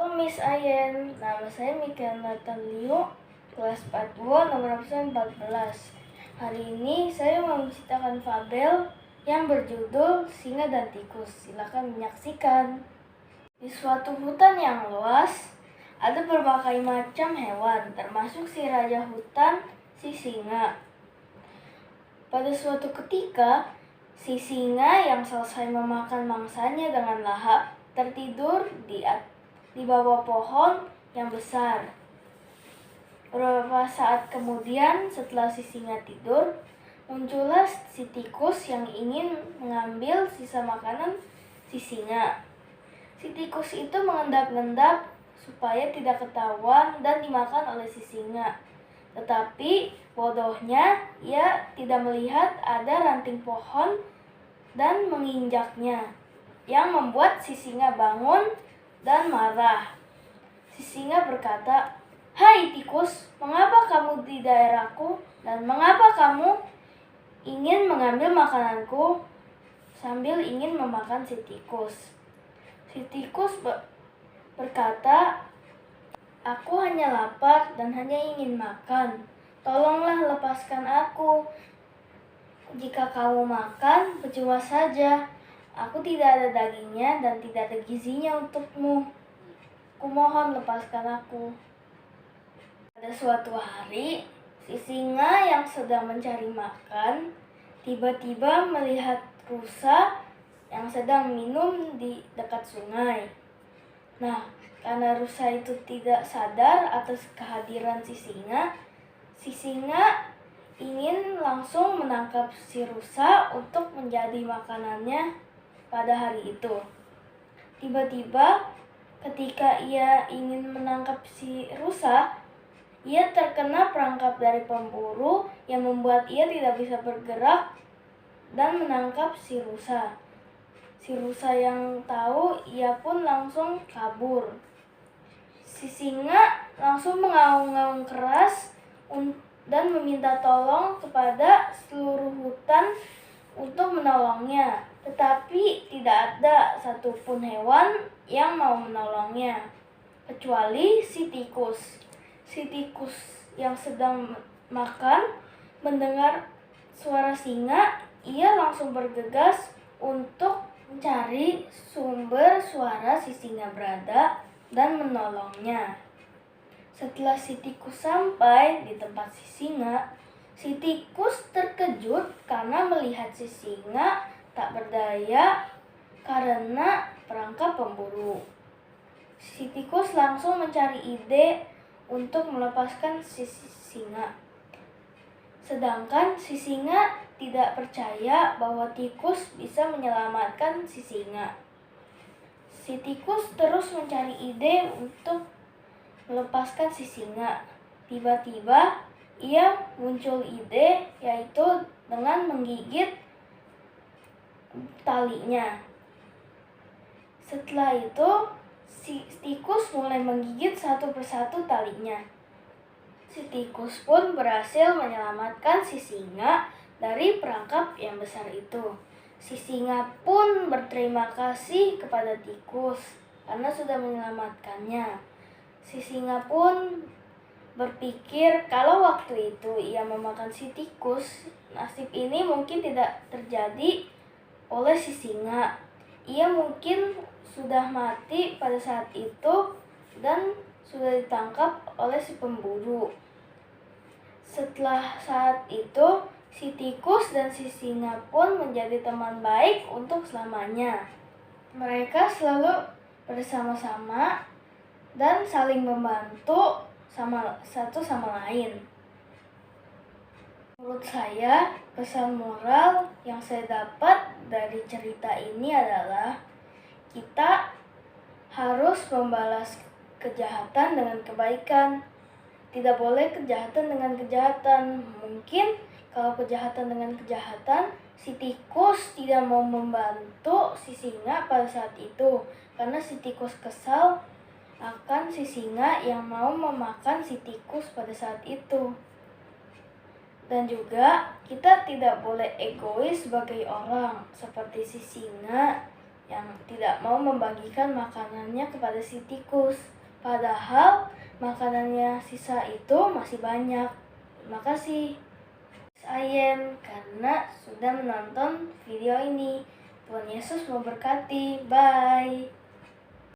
Halo Miss Ayen, nama saya Mikael Natalio, kelas 42, nomor absen 14. Hari ini saya mau menceritakan fabel yang berjudul Singa dan Tikus. Silakan menyaksikan. Di suatu hutan yang luas, ada berbagai macam hewan, termasuk si raja hutan, si singa. Pada suatu ketika, si singa yang selesai memakan mangsanya dengan lahap tertidur di bawah pohon yang besar. Beberapa saat kemudian, setelah si singa tidur, muncullah si tikus yang ingin mengambil sisa makanan si singa. Si tikus itu mengendap-endap supaya tidak ketahuan dan dimakan oleh si singa. Tetapi bodohnya, ia tidak melihat ada ranting pohon dan menginjaknya, yang membuat si singa bangun dan marah. Si singa berkata, "Hai tikus, mengapa kamu di daerahku dan mengapa kamu ingin mengambil makananku?" Sambil ingin memakan si tikus. Si tikus berkata, "Aku hanya lapar dan hanya ingin makan. Tolonglah lepaskan aku. Jika kamu makan, percuma saja. Aku tidak ada dagingnya dan tidak ada gizinya untukmu. Kumohon lepaskan aku." Pada suatu hari, si singa yang sedang mencari makan tiba-tiba melihat rusa yang sedang minum di dekat sungai. Nah, karena rusa itu tidak sadar atas kehadiran si singa ingin langsung menangkap si rusa untuk menjadi makanannya pada hari itu. Tiba-tiba, ketika ia ingin menangkap si rusa, ia terkena perangkap dari pemburu yang membuat ia tidak bisa bergerak dan menangkap si rusa. Si rusa yang tahu, ia pun langsung kabur. Si singa langsung mengaung-ngaung keras dan meminta tolong kepada seluruh hutan untuk menolongnya. Tetapi tidak ada satupun hewan yang mau menolongnya, kecuali si tikus. Si tikus yang sedang makan mendengar suara singa, ia langsung bergegas untuk mencari sumber suara si singa berada dan menolongnya. Setelah si tikus sampai di tempat si tikus terkejut karena melihat si singa tak berdaya karena perangkap pemburu. Si tikus langsung mencari ide untuk melepaskan si singa. Sedangkan si singa tidak percaya bahwa tikus bisa menyelamatkan si singa. Si tikus terus mencari ide untuk melepaskan si singa. Tiba-tiba ia muncul ide, yaitu dengan menggigit talinya. Setelah itu, si tikus mulai menggigit satu persatu talinya. Si tikus pun berhasil menyelamatkan si singa dari perangkap yang besar itu. Si singa pun berterima kasih kepada tikus karena sudah menyelamatkannya. Si singa pun berpikir kalau waktu itu ia memakan si tikus, nasib ini mungkin tidak terjadi oleh si singa. Ia mungkin sudah mati pada saat itu dan sudah ditangkap oleh si pemburu. Setelah saat itu, si tikus dan si singa pun menjadi teman baik untuk selamanya. Mereka selalu bersama-sama dan saling membantu satu sama lain. Menurut saya, pesan moral yang saya dapat dari cerita ini adalah kita harus membalas kejahatan dengan kebaikan. Tidak boleh kejahatan dengan kejahatan. Mungkin kalau kejahatan dengan kejahatan, si tikus tidak mau membantu si singa pada saat itu karena si tikus kesal akan si singa yang mau memakan si tikus pada saat itu. Dan juga kita tidak boleh egois sebagai orang seperti si singa yang tidak mau membagikan makanannya kepada si tikus. Padahal makanannya sisa itu masih banyak. Terima kasih Ayem karena sudah menonton video ini. Tuhan Yesus memberkati. Bye.